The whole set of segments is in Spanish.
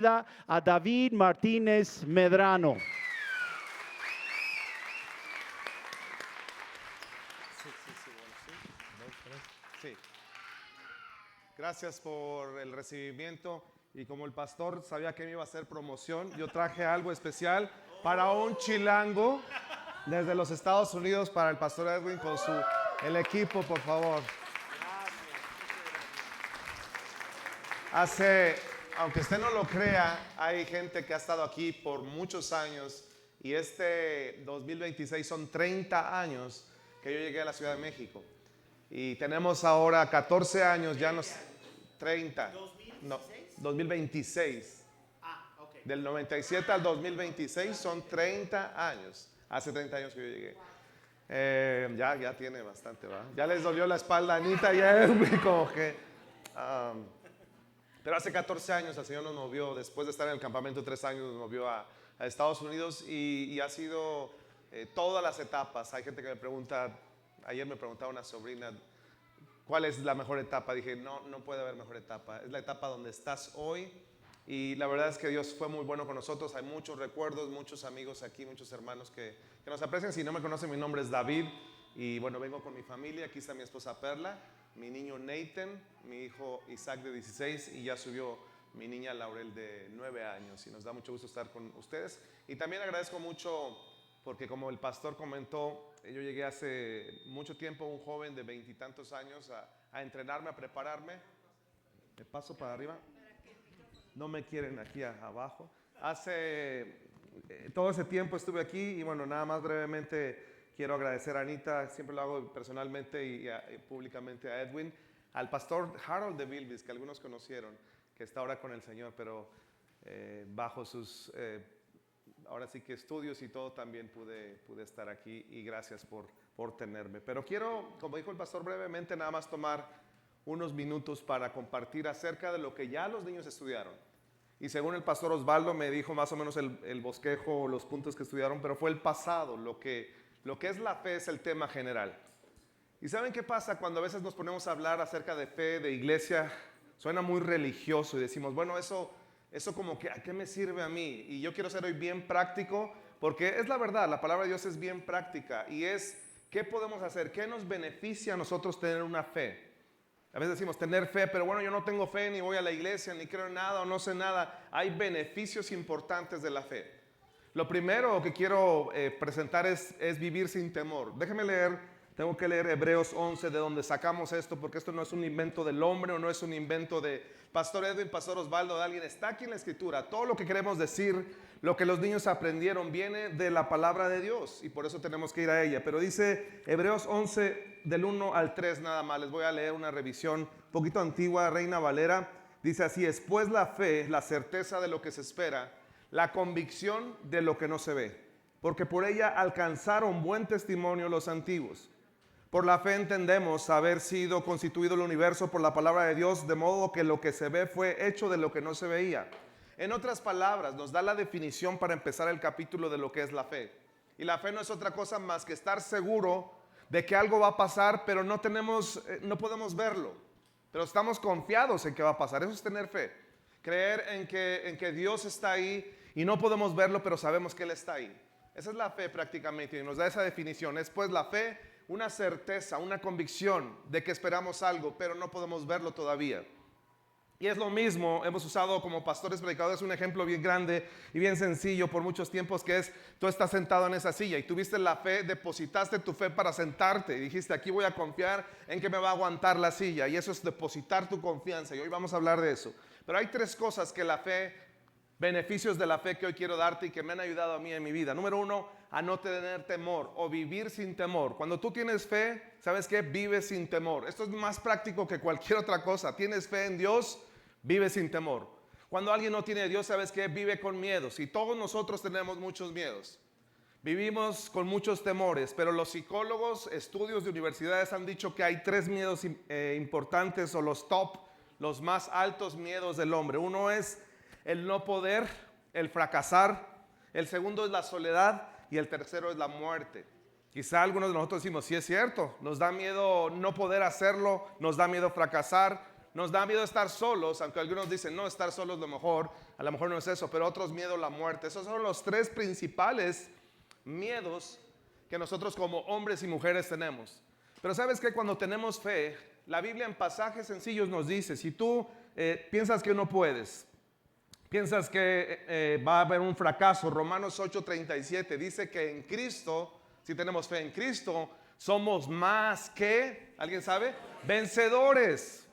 a David Martínez Medrano. Sí. Gracias por el recibimiento. Y como el pastor sabía que me iba a hacer promoción, yo traje algo especial para un chilango desde los Estados Unidos para el pastor Edwin con el equipo, por favor. Aunque usted no lo crea, hay gente que ha estado aquí por muchos años y este 2026 son 30 años que yo llegué a la Ciudad de México. Y tenemos ahora 14 años, ya nos... 30. No, 2026. Okay. Del 97 al 2026 son 30 años. Hace 30 años que yo llegué. Ya tiene bastante, ¿va? Ya les dolió la espalda a Anita y a Edwin, como que... pero hace 14 años el Señor nos movió, después de estar en el campamento 3 años, nos movió a Estados Unidos y ha sido todas las etapas. Hay gente que me pregunta, ayer me preguntaba una sobrina, ¿cuál es la mejor etapa? Dije, no puede haber mejor etapa. Es la etapa donde estás hoy y la verdad es que Dios fue muy bueno con nosotros. Hay muchos recuerdos, muchos amigos aquí, muchos hermanos que nos aprecian. Si no me conocen, mi nombre es David y bueno, vengo con mi familia. Aquí está mi esposa Perla, mi niño Nathan, mi hijo Isaac de 16 y ya subió mi niña Laurel de 9 años y nos da mucho gusto estar con ustedes. Y también agradezco mucho porque como el pastor comentó, yo llegué hace mucho tiempo, un joven de 20 y tantos años, a entrenarme, a prepararme. ¿Me paso para arriba? No me quieren aquí abajo. Todo ese tiempo estuve aquí y bueno, nada más brevemente quiero agradecer a Anita, siempre lo hago personalmente y públicamente a Edwin, al pastor Harold de Vilbis, que algunos conocieron, que está ahora con el Señor, pero bajo sus... ahora sí que estudios y todo también pude estar aquí y gracias por tenerme. Pero quiero, como dijo el pastor, brevemente nada más tomar unos minutos para compartir acerca de lo que ya los niños estudiaron. Y según el pastor Osvaldo me dijo más o menos el bosquejo, los puntos que estudiaron, pero fue el pasado, lo que es la fe es el tema general. ¿Y saben qué pasa cuando a veces nos ponemos a hablar acerca de fe, de iglesia? Suena muy religioso y decimos, bueno, eso como que, ¿a qué me sirve a mí? Y yo quiero ser hoy bien práctico, porque es la verdad, la palabra de Dios es bien práctica y es, ¿qué podemos hacer? ¿Qué nos beneficia a nosotros tener una fe? A veces decimos tener fe, pero bueno, yo no tengo fe, ni voy a la iglesia, ni creo en nada o no sé nada. Hay beneficios importantes de la fe. Lo primero que quiero presentar es vivir sin temor. Déjenme tengo que leer Hebreos 11, de donde sacamos esto, porque esto no es un invento del hombre o no es un invento de Pastor Edwin, Pastor Osvaldo, de alguien. Está aquí en la Escritura. Todo lo que queremos decir, lo que los niños aprendieron, viene de la palabra de Dios y por eso tenemos que ir a ella. Pero dice Hebreos 11, del 1 al 3 nada más. Les voy a leer una revisión un poquito antigua, Reina Valera. Dice así, es pues la fe, la certeza de lo que se espera, la convicción de lo que no se ve, porque por ella alcanzaron buen testimonio los antiguos. Por la fe entendemos haber sido constituido el universo por la palabra de Dios, de modo que lo que se ve fue hecho de lo que no se veía. En otras palabras, nos da la definición para empezar el capítulo de lo que es la fe. Y la fe no es otra cosa más que estar seguro de que algo va a pasar, pero no podemos verlo. Pero estamos confiados en que va a pasar. Eso es tener fe. Creer en que Dios está ahí y no podemos verlo, pero sabemos que Él está ahí. Esa es la fe prácticamente y nos da esa definición. Es pues la fe, una certeza, una convicción de que esperamos algo, pero no podemos verlo todavía. Y es lo mismo, hemos usado como pastores predicadores un ejemplo bien grande y bien sencillo por muchos tiempos, que es, tú estás sentado en esa silla y tuviste la fe, depositaste tu fe para sentarte y dijiste, aquí voy a confiar en que me va a aguantar la silla, y eso es depositar tu confianza, y hoy vamos a hablar de eso. Pero hay 3 cosas que la fe, beneficios de la fe que hoy quiero darte y que me han ayudado a mí en mi vida. Número 1, a no tener temor o vivir sin temor. Cuando tú tienes fe, ¿sabes qué? Vives sin temor. Esto es más práctico que cualquier otra cosa. Tienes fe en Dios, vive sin temor. Cuando alguien no tiene a Dios, ¿sabes qué? Vive con miedos. Y todos nosotros tenemos muchos miedos. Vivimos con muchos temores, pero los psicólogos, estudios de universidades han dicho que hay 3 miedos importantes, o los top, los más altos miedos del hombre. Uno es el no poder, el fracasar. El segundo es la soledad y el tercero es la muerte. Quizá algunos de nosotros decimos, sí es cierto, nos da miedo no poder hacerlo, nos da miedo fracasar, nos da miedo estar solos, aunque algunos dicen, no, estar solos es lo mejor. A lo mejor no es eso, pero otros miedo a la muerte. Esos son los tres principales miedos que nosotros como hombres y mujeres tenemos. Pero ¿sabes qué? Cuando tenemos fe, la Biblia en pasajes sencillos nos dice, si tú piensas que no puedes, piensas que va a haber un fracaso, Romanos 8:37 dice que en Cristo, si tenemos fe en Cristo, somos más que, ¿alguien sabe? Vencedores.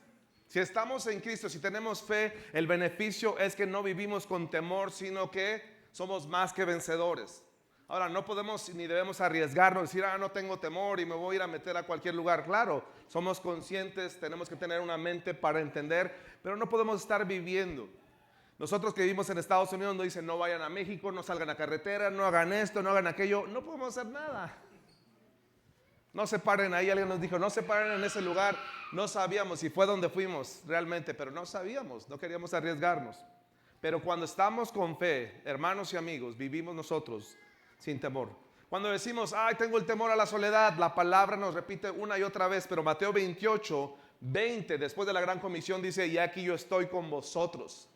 Si estamos en Cristo, si tenemos fe, el beneficio es que no vivimos con temor, sino que somos más que vencedores. Ahora, no podemos ni debemos arriesgarnos, decir, no tengo temor y me voy a ir a meter a cualquier lugar. Claro, somos conscientes, tenemos que tener una mente para entender, pero no podemos estar viviendo. Nosotros que vivimos en Estados Unidos nos dicen, no vayan a México, no salgan a carretera, no hagan esto, no hagan aquello. No podemos hacer nada. No se paren ahí, alguien nos dijo, no se paren en ese lugar. No sabíamos y fue donde fuimos realmente, pero no sabíamos, no queríamos arriesgarnos. Pero cuando estamos con fe, hermanos y amigos, vivimos nosotros sin temor. Cuando decimos, tengo el temor a la soledad, la palabra nos repite una y otra vez, pero Mateo 28:20, después de la gran comisión dice, y aquí yo estoy con vosotros.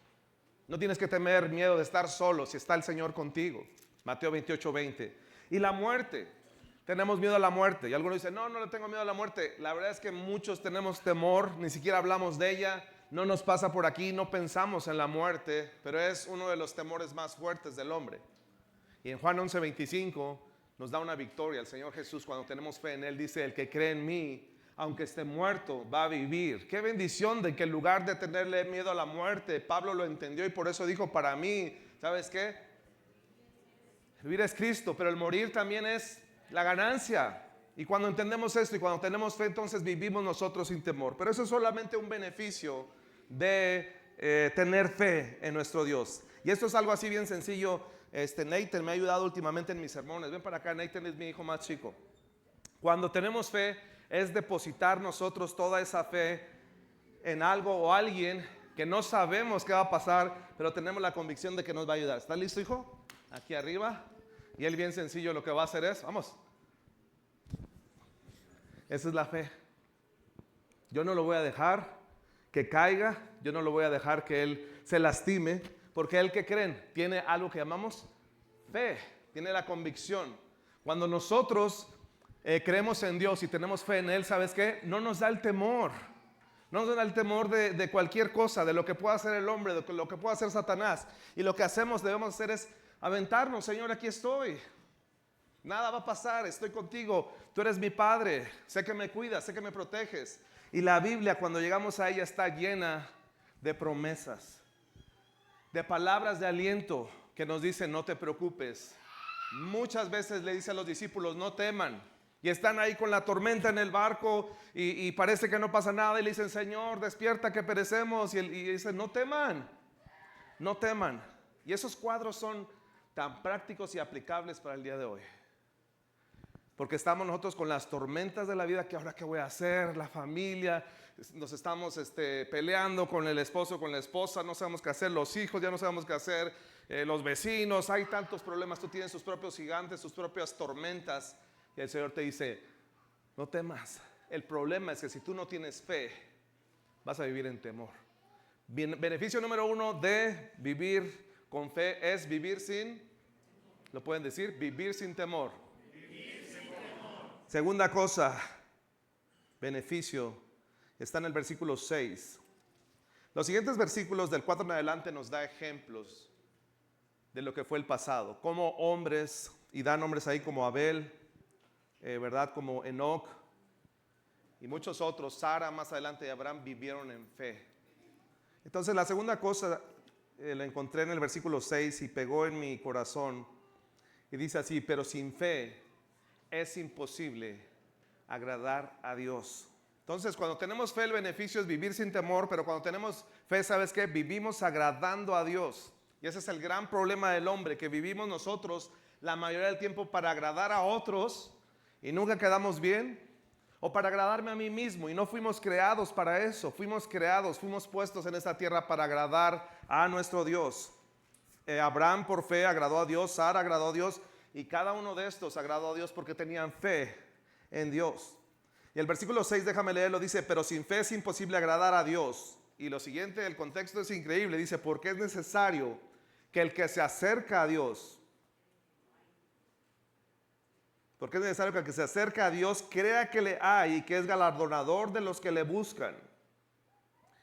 No tienes que temer miedo de estar solo si está el Señor contigo. Mateo 28:20. Y la muerte. Tenemos miedo a la muerte. Y algunos dicen, no le tengo miedo a la muerte. La verdad es que muchos tenemos temor, ni siquiera hablamos de ella. No nos pasa por aquí, no pensamos en la muerte, pero es uno de los temores más fuertes del hombre. Y en Juan 11:25 nos da una victoria. El Señor Jesús, cuando tenemos fe en Él, dice, el que cree en mí, aunque esté muerto, va a vivir. Qué bendición de que en lugar de tenerle miedo a la muerte, Pablo lo entendió y por eso dijo, para mí, ¿sabes qué? Vivir es Cristo, pero el morir también es la ganancia. Y cuando entendemos esto y cuando tenemos fe, entonces vivimos nosotros sin temor. Pero eso es solamente un beneficio de tener fe en nuestro Dios. Y esto es algo así bien sencillo. Nathan me ha ayudado últimamente en mis sermones. Ven para acá, Nathan es mi hijo más chico. Cuando tenemos fe, es depositar nosotros toda esa fe en algo o alguien que no sabemos qué va a pasar, pero tenemos la convicción de que nos va a ayudar. ¿Estás listo, hijo? Aquí arriba. Y él bien sencillo lo que va a hacer es, vamos. Esa es la fe. Yo no lo voy a dejar que caiga, yo no lo voy a dejar que él se lastime, porque él, ¿qué creen? Tiene algo que llamamos fe, tiene la convicción. Cuando nosotros creemos en Dios y tenemos fe en Él, ¿sabes qué? No nos da el temor. No nos da el temor de cualquier cosa, de lo que pueda hacer el hombre, de lo que pueda hacer Satanás. Y lo que debemos hacer es aventarnos, Señor, aquí estoy. Nada va a pasar, estoy contigo. Tú eres mi Padre, sé que me cuidas, sé que me proteges. Y la Biblia, cuando llegamos a ella, está llena de promesas, de palabras de aliento que nos dicen, no te preocupes. Muchas veces le dice a los discípulos, no teman. Y están ahí con la tormenta en el barco y parece que no pasa nada. Y le dicen, Señor, despierta que perecemos. Y dicen, no teman, no teman. Y esos cuadros son tan prácticos y aplicables para el día de hoy. Porque estamos nosotros con las tormentas de la vida, que ahora qué voy a hacer, la familia, nos estamos peleando con el esposo, con la esposa, no sabemos qué hacer, los hijos ya no sabemos qué hacer, los vecinos, hay tantos problemas, tú tienes tus propios gigantes, tus propias tormentas. Y el Señor te dice, no temas. El problema es que si tú no tienes fe, vas a vivir en temor. Beneficio número 1 de vivir con fe es vivir sin, ¿lo pueden decir? Vivir sin temor. Vivir sin temor. Segunda cosa, beneficio, está en el versículo 6. Los siguientes versículos del 4 en adelante nos da ejemplos de lo que fue el pasado. Como hombres, y da nombres ahí como Abel, ¿verdad? Como Enoc y muchos otros, Sara más adelante y Abraham vivieron en fe. Entonces la segunda cosa la encontré en el versículo 6 y pegó en mi corazón y dice así, pero sin fe es imposible agradar a Dios. Entonces cuando tenemos fe el beneficio es vivir sin temor, pero cuando tenemos fe, ¿sabes qué? Vivimos agradando a Dios. Y ese es el gran problema del hombre, que vivimos nosotros la mayoría del tiempo para agradar a otros y nunca quedamos bien, o para agradarme a mí mismo, y no fuimos creados para eso. Fuimos puestos en esta tierra para agradar a nuestro Dios. Abraham por fe agradó a Dios, Sara agradó a Dios, y cada uno de estos agradó a Dios porque tenían fe en Dios. Y el versículo 6, déjame leerlo, dice, pero sin fe es imposible agradar a Dios. Y lo siguiente, el contexto es increíble. Dice, porque es necesario que el que se acerca a Dios, porque es necesario que el que se acerca a Dios crea que le hay y que es galardonador de los que le buscan.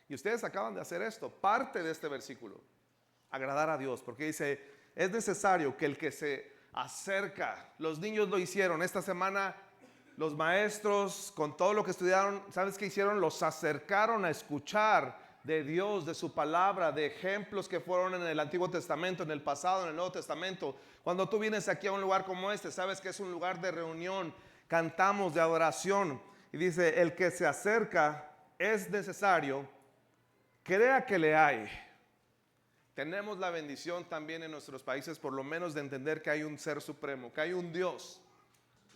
Y ustedes acaban de hacer esto, parte de este versículo, agradar a Dios, porque dice, es necesario que el que se acerca, los niños lo hicieron, esta semana los maestros con todo lo que estudiaron, ¿sabes qué hicieron? Los acercaron a escuchar de Dios, de su palabra, de ejemplos que fueron en el Antiguo Testamento, en el pasado, en el Nuevo Testamento. Cuando tú vienes aquí a un lugar como este, sabes que es un lugar de reunión, cantamos de adoración, y dice, el que se acerca es necesario, crea que le hay. Tenemos la bendición también en nuestros países, por lo menos, de entender que hay un ser supremo, que hay un Dios.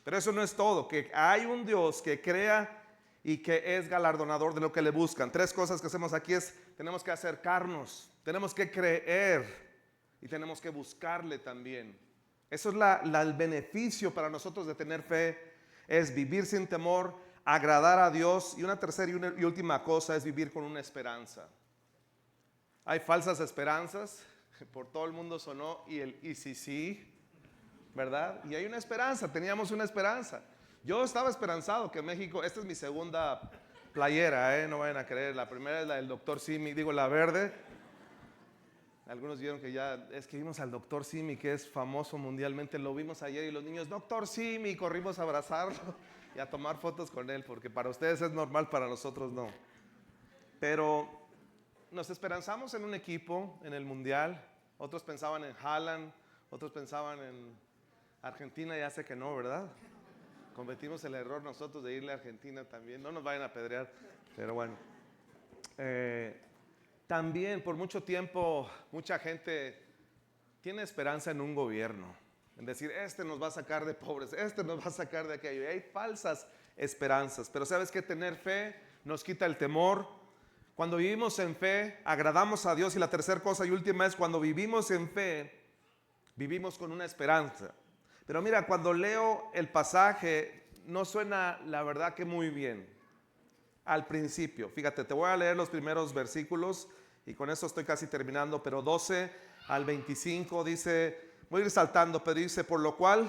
Pero eso no es todo, que hay un Dios que crea y que es galardonador de lo que le buscan. 3 cosas que hacemos aquí es, tenemos que acercarnos, tenemos que creer y tenemos que buscarle también. Eso es el beneficio para nosotros de tener fe, es vivir sin temor, agradar a Dios. Y una tercera y última cosa es vivir con una esperanza. Hay falsas esperanzas, por todo el mundo sonó y sí, ¿verdad? Y hay una esperanza, teníamos una esperanza. Yo estaba esperanzado que México, esta es mi segunda playera, no vayan a creer, la primera es la del Dr. Simi, digo la verde. Algunos vieron que ya, es que vimos al Dr. Simi, que es famoso mundialmente, lo vimos ayer y los niños, Dr. Simi, corrimos a abrazarlo y a tomar fotos con él, porque para ustedes es normal, para nosotros no. Pero nos esperanzamos en un equipo, en el Mundial, otros pensaban en Haaland, otros pensaban en Argentina, ya sé que no, ¿verdad? Cometimos el error nosotros de irle a Argentina también, no nos vayan a apedrear, pero bueno. También por mucho tiempo mucha gente tiene esperanza en un gobierno, en decir, este nos va a sacar de pobres, este nos va a sacar de aquello. Y hay falsas esperanzas, pero ¿sabes qué? Tener fe nos quita el temor. Cuando vivimos en fe, agradamos a Dios. Y la tercera cosa y última es, cuando vivimos en fe, vivimos con una esperanza. Pero mira, cuando leo el pasaje, no suena la verdad que muy bien al principio. Fíjate, te voy a leer los primeros versículos y con eso estoy casi terminando, pero 12 al 25 dice, voy a ir saltando, pero dice, por lo cual,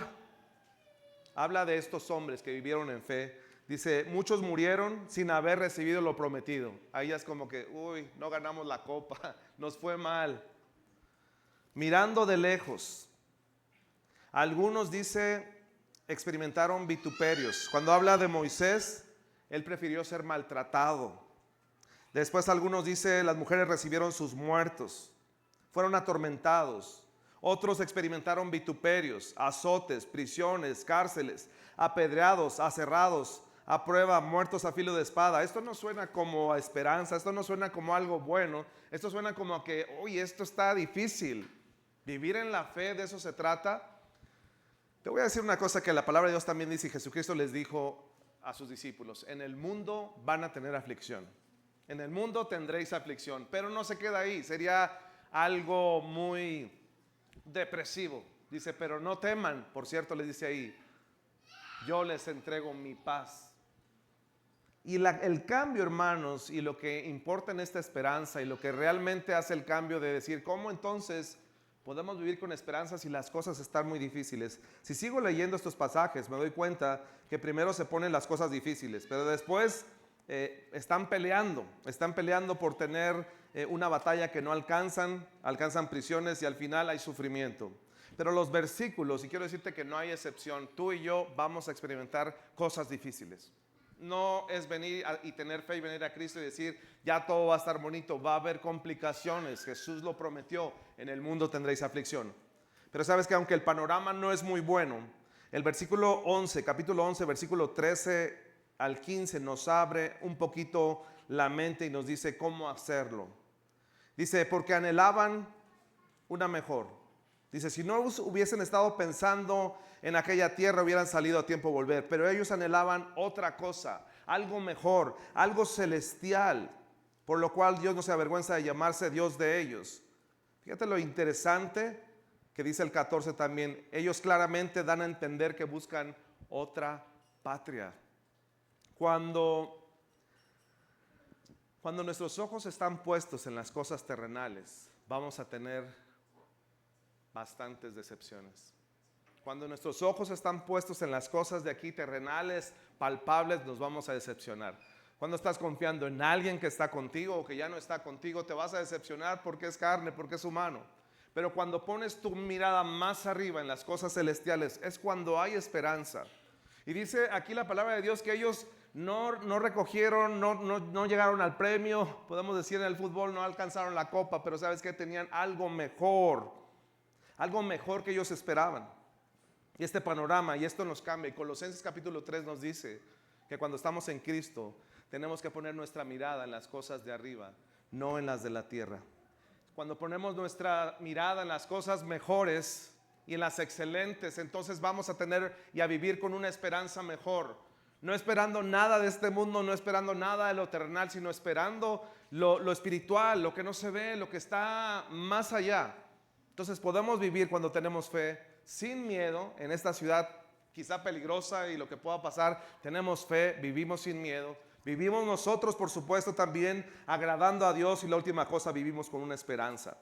habla de estos hombres que vivieron en fe. Dice, muchos murieron sin haber recibido lo prometido. Ahí ya es como que, uy, no ganamos la copa, nos fue mal. Mirando de lejos. Algunos, dice, experimentaron vituperios. Cuando habla de Moisés, él prefirió ser maltratado. Después algunos, dice, las mujeres recibieron sus muertos. Fueron atormentados. Otros experimentaron vituperios, azotes, prisiones, cárceles, apedreados, aserrados, a prueba, muertos a filo de espada. Esto no suena como a esperanza, esto no suena como algo bueno. Esto suena como a que, uy, esto está difícil. Vivir en la fe, de eso se trata. Te voy a decir una cosa que la palabra de Dios también dice, y Jesucristo les dijo a sus discípulos, en el mundo van a tener aflicción, en el mundo tendréis aflicción, pero no se queda ahí, sería algo muy depresivo. Dice, pero no teman, por cierto les dice ahí, yo les entrego mi paz. Y el cambio, hermanos, y lo que importa en esta esperanza y lo que realmente hace el cambio de decir, ¿cómo entonces podemos vivir con esperanza si las cosas están muy difíciles? Si sigo leyendo estos pasajes, me doy cuenta que primero se ponen las cosas difíciles, pero después están peleando por tener una batalla que no alcanzan prisiones y al final hay sufrimiento. Pero los versículos, y quiero decirte que no hay excepción, tú y yo vamos a experimentar cosas difíciles. No es venir y tener fe y venir a Cristo y decir, ya todo va a estar bonito, va a haber complicaciones, Jesús lo prometió, en el mundo tendréis aflicción. Pero sabes que aunque el panorama no es muy bueno, el versículo 11, capítulo 11, versículo 13 al 15 nos abre un poquito la mente y nos dice cómo hacerlo. Dice, porque anhelaban una mejor. Dice, si no hubiesen estado pensando en aquella tierra, hubieran salido a tiempo volver. Pero ellos anhelaban otra cosa, algo mejor, algo celestial, por lo cual Dios no se avergüenza de llamarse Dios de ellos. Fíjate lo interesante que dice el 14 también. Ellos claramente dan a entender que buscan otra patria. Cuando Cuando nuestros ojos están puestos en las cosas terrenales, vamos a tener bastantes decepciones. Cuando nuestros ojos están puestos en las cosas de aquí terrenales, palpables, nos vamos a decepcionar. Cuando estás confiando en alguien que está contigo o que ya no está contigo, te vas a decepcionar porque es carne, porque es humano. Pero cuando pones tu mirada más arriba en las cosas celestiales, es cuando hay esperanza. Y dice aquí la palabra de Dios que ellos no recogieron, no llegaron al premio, podemos decir en el fútbol, no alcanzaron la copa, pero sabes que tenían algo mejor que ellos esperaban. Y este panorama, y esto nos cambia. Y Colosenses capítulo 3 nos dice que cuando estamos en Cristo, tenemos que poner nuestra mirada en las cosas de arriba, no en las de la tierra. Cuando ponemos nuestra mirada en las cosas mejores y en las excelentes, entonces vamos a tener y a vivir con una esperanza mejor. No esperando nada de este mundo, no esperando nada de lo terrenal, sino esperando lo espiritual, lo que no se ve, lo que está más allá. Entonces podemos vivir cuando tenemos fe sin miedo en esta ciudad quizá peligrosa y lo que pueda pasar. Tenemos fe, vivimos sin miedo. Vivimos nosotros, por supuesto, también agradando a Dios, y la última cosa, vivimos con una esperanza.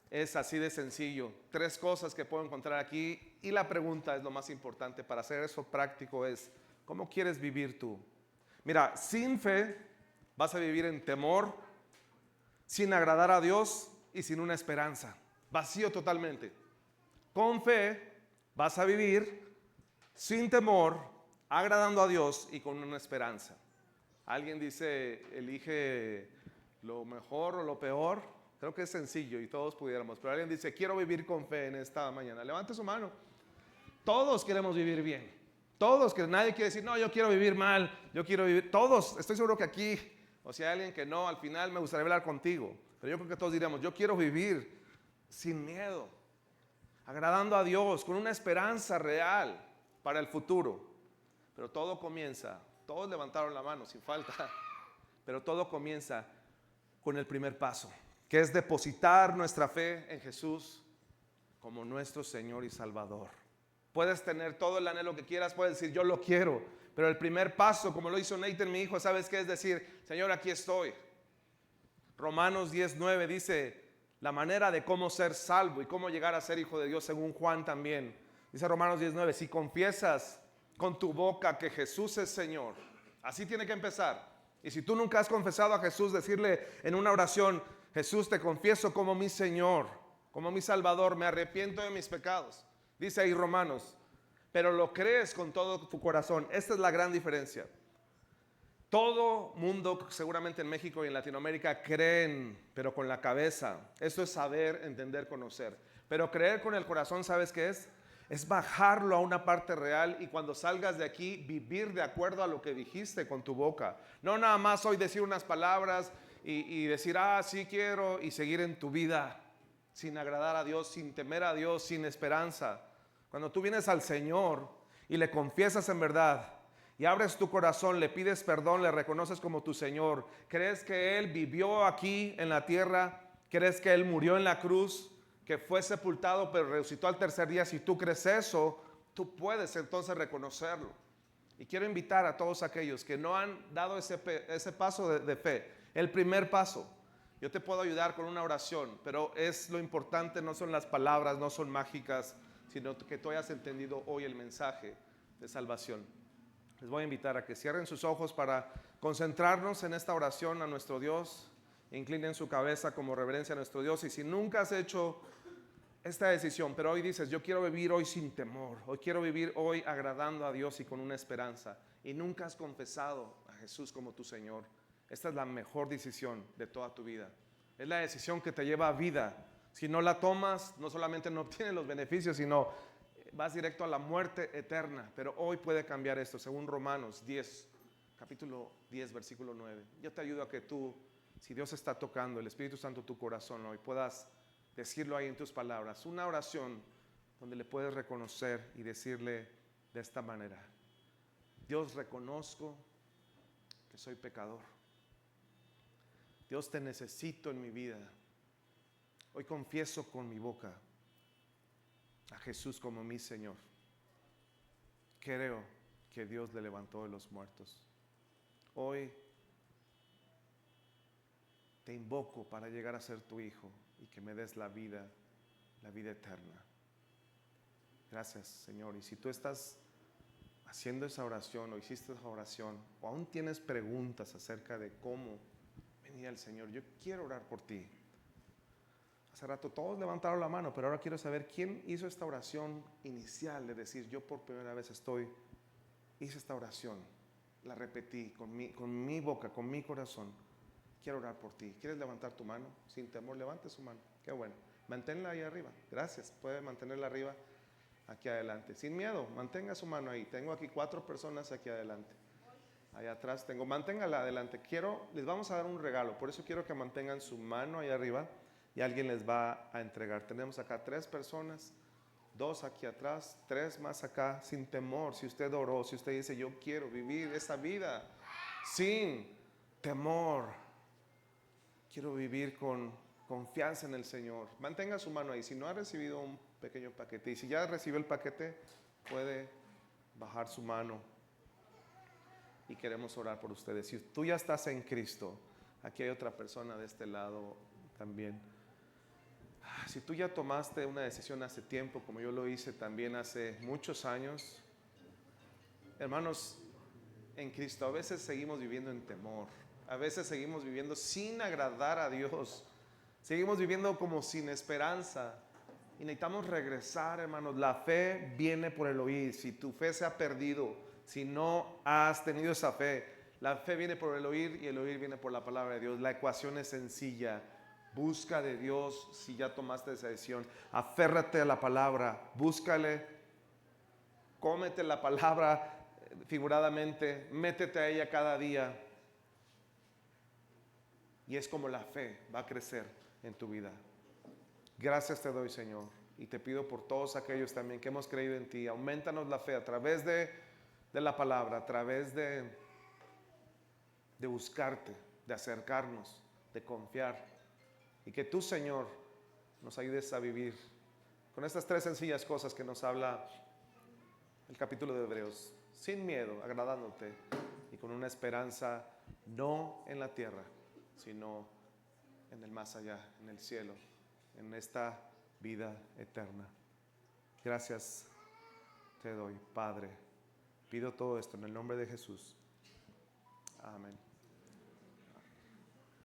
Es así de sencillo. 3 cosas que puedo encontrar aquí, y la pregunta es lo más importante para hacer eso práctico es, ¿cómo quieres vivir tú? Mira, sin fe vas a vivir en temor, sin agradar a Dios y sin una esperanza. Vacío totalmente. Con fe vas a vivir sin temor, agradando a Dios y con una esperanza. Alguien dice, elige lo mejor o lo peor. Creo que es sencillo y todos pudiéramos. Pero alguien dice, quiero vivir con fe en esta mañana. Levante su mano. Todos queremos vivir bien. Todos, que nadie quiere decir, no, yo quiero vivir mal, yo quiero vivir. Todos, estoy seguro que aquí, o si hay alguien que no, al final me gustaría hablar contigo. Pero yo creo que todos diríamos, yo quiero vivir sin miedo, agradando a Dios, con una esperanza real para el futuro. Pero todo comienza, todos levantaron la mano sin falta, pero todo comienza con el primer paso, que es depositar nuestra fe en Jesús como nuestro Señor y Salvador. Puedes tener todo el anhelo que quieras, puedes decir yo lo quiero, pero el primer paso, como lo hizo Nathan, mi hijo, ¿sabes qué es decir? Señor, aquí estoy. Romanos 10:9 dice la manera de cómo ser salvo y cómo llegar a ser hijo de Dios, según Juan también. Dice Romanos 10:9, si confiesas con tu boca que Jesús es Señor, así tiene que empezar. Y si tú nunca has confesado a Jesús, decirle en una oración, Jesús, te confieso como mi Señor, como mi Salvador, me arrepiento de mis pecados. Dice ahí Romanos, pero lo crees con todo tu corazón. Esta es la gran diferencia. Todo mundo, seguramente en México y en Latinoamérica, creen, pero con la cabeza. Eso es saber, entender, conocer. Pero creer con el corazón, ¿sabes qué es? Es bajarlo a una parte real y cuando salgas de aquí, vivir de acuerdo a lo que dijiste con tu boca. No nada más hoy decir unas palabras y decir, sí quiero, y seguir en tu vida sin agradar a Dios, sin temer a Dios, sin esperanza. Cuando tú vienes al Señor y le confiesas en verdad y abres tu corazón, le pides perdón, le reconoces como tu Señor, crees que Él vivió aquí en la tierra, crees que Él murió en la cruz, que fue sepultado pero resucitó al tercer día. Si tú crees eso, tú puedes entonces reconocerlo. Y quiero invitar a todos aquellos que no han dado ese paso de fe, el primer paso. Yo te puedo ayudar con una oración, pero es lo importante, no son las palabras, no son mágicas, sino que tú hayas entendido hoy el mensaje de salvación. Les voy a invitar a que cierren sus ojos para concentrarnos en esta oración a nuestro Dios. Inclinen su cabeza como reverencia a nuestro Dios. Y si nunca has hecho esta decisión, pero hoy dices, yo quiero vivir hoy sin temor, hoy quiero vivir hoy agradando a Dios y con una esperanza, y nunca has confesado a Jesús como tu Señor, esta es la mejor decisión de toda tu vida. Es la decisión que te lleva a vida. Si no la tomas, no solamente no obtienes los beneficios, sino vas directo a la muerte eterna. Pero hoy puede cambiar esto, según Romanos 10, capítulo 10, versículo 9. Yo te ayudo a que tú, si Dios está tocando, el Espíritu Santo, tu corazón hoy, puedas decirlo ahí en tus palabras. Una oración donde le puedes reconocer y decirle de esta manera: Dios, reconozco que soy pecador. Dios, te necesito en mi vida. Hoy confieso con mi boca a Jesús como mi Señor. Creo que Dios le levantó de los muertos. Hoy te invoco para llegar a ser tu hijo y que me des la vida eterna. Gracias, Señor. Y si tú estás haciendo esa oración o hiciste esa oración o aún tienes preguntas acerca de cómo venir al Señor, yo quiero orar por ti. Hace rato todos levantaron la mano, pero ahora quiero saber quién hizo esta oración inicial de decir, yo por primera vez hice esta oración, la repetí con mi boca, con mi corazón. Quiero orar por ti. ¿Quieres levantar tu mano? Sin temor, levante su mano. Qué bueno. Manténla ahí arriba. Gracias. Puede mantenerla arriba, aquí adelante. Sin miedo, mantenga su mano ahí. Tengo aquí 4 personas aquí adelante. Allá atrás tengo. Manténgala adelante. Les vamos a dar un regalo. Por eso quiero que mantengan su mano ahí arriba y alguien les va a entregar. Tenemos acá 3 personas. 2 aquí atrás, 3 más acá, sin temor. Si usted oró, si usted dice, yo quiero vivir esa vida sin temor, quiero vivir con confianza en el Señor, mantenga su mano ahí. Si no ha recibido un pequeño paquete, y si ya recibió el paquete, puede bajar su mano y queremos orar por ustedes. Si tú ya estás en Cristo, aquí hay otra persona de este lado también. Si tú ya tomaste una decisión hace tiempo, como yo lo hice también hace muchos años, hermanos, en Cristo a veces seguimos viviendo en temor, a veces seguimos viviendo sin agradar a Dios, seguimos viviendo como sin esperanza y necesitamos regresar, hermanos. La fe viene por el oír. Si tu fe se ha perdido, si no has tenido esa fe, la fe viene por el oír y el oír viene por la palabra de Dios. La ecuación es sencilla. Busca de Dios si ya tomaste esa decisión. Aférrate a la palabra, búscale, cómete la palabra figuradamente, métete a ella cada día. Y es como la fe va a crecer en tu vida. Gracias te doy, Señor, y te pido por todos aquellos también que hemos creído en ti. Aumentanos la fe a través de la palabra, a través de buscarte, de acercarnos, de confiar. Y que tú, Señor, nos ayudes a vivir con estas 3 sencillas cosas que nos habla el capítulo de Hebreos. Sin miedo, agradándote y con una esperanza no en la tierra, sino en el más allá, en el cielo, en esta vida eterna. Gracias te doy, Padre. Pido todo esto en el nombre de Jesús. Amén.